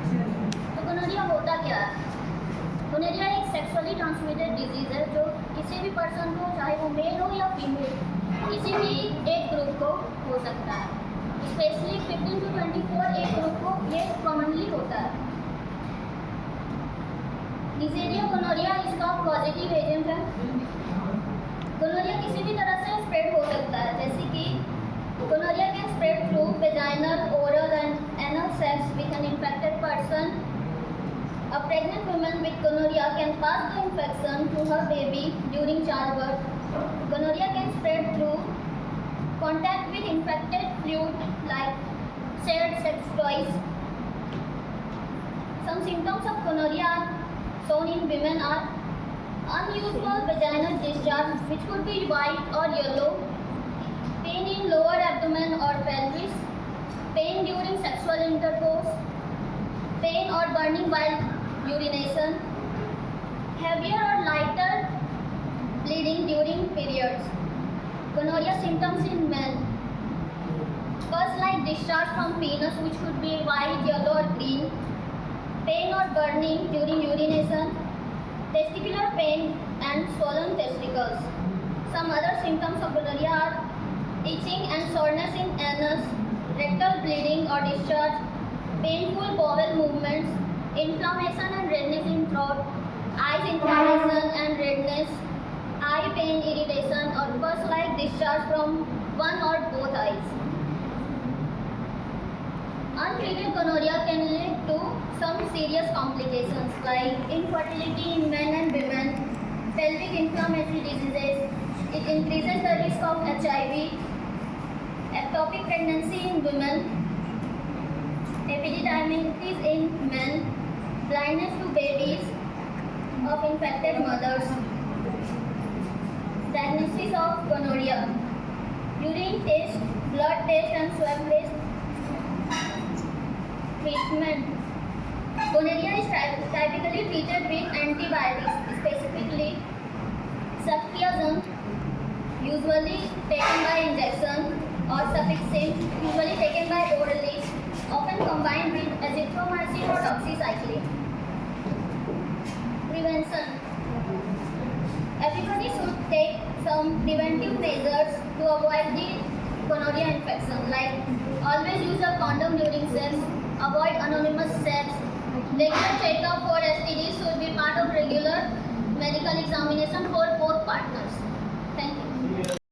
तो गोनोरिया होता क्या है? गोनोरिया एक सेक्सुअली ट्रांसमिटेड डिजीज है जो किसी भी पर्सन को, चाहे वो मेल हो या फीमेल, किसी भी एज ग्रुप को हो सकता है। स्पेशली 15 to 24 एज ग्रुप को ये कॉमनली होता है। नीजेरिया गोनोरिया इसका पॉजिटिव एजेंट है। गोनोरिया किसी भी तरह से स्प्रेड हो सकता है, जैसे कि gonorrhea can spread through vaginal, oral and anal sex with an infected person. A pregnant woman with gonorrhea can pass the infection to her baby during childbirth. Gonorrhea can spread through contact with infected fluid like shared sex toys. Some symptoms of gonorrhea shown in women are unusual vaginal discharge, which could be white or yellow, pain in lower abdomen or pelvis, pain during sexual intercourse, pain or burning while urination, heavier or lighter bleeding during periods. Gonorrhea symptoms in men: pus-like discharge from penis, which could be white, yellow or green, pain or burning during urination, testicular pain and swollen testicles. Some other symptoms of gonorrhea are itching and soreness in anus, rectal bleeding or discharge, painful bowel movements, inflammation and redness in throat, eyes inflammation and redness, eye pain, irritation or pus-like discharge from one or both eyes. Untreated gonorrhea can lead to some serious complications like infertility in men and women, pelvic inflammatory diseases. It increases the risk of HIV, ectopic pregnancy in women, epididymitis in men, blindness to babies of infected mothers. Diagnosis of gonorrhea: urine test, blood test and swab test. Treatment: gonorrhea is typically treated with antibiotics, specifically ceftriaxone, usually taken by injection, or cefixime, usually taken by orally, often combined with azithromycin or doxycycline. Prevention: everybody should take some preventive measures to avoid the gonorrhea infection, like always use a condom during sex, avoid anonymous sex, regular checkup for STDs should be part of regular medical examination for both partners. Thank you.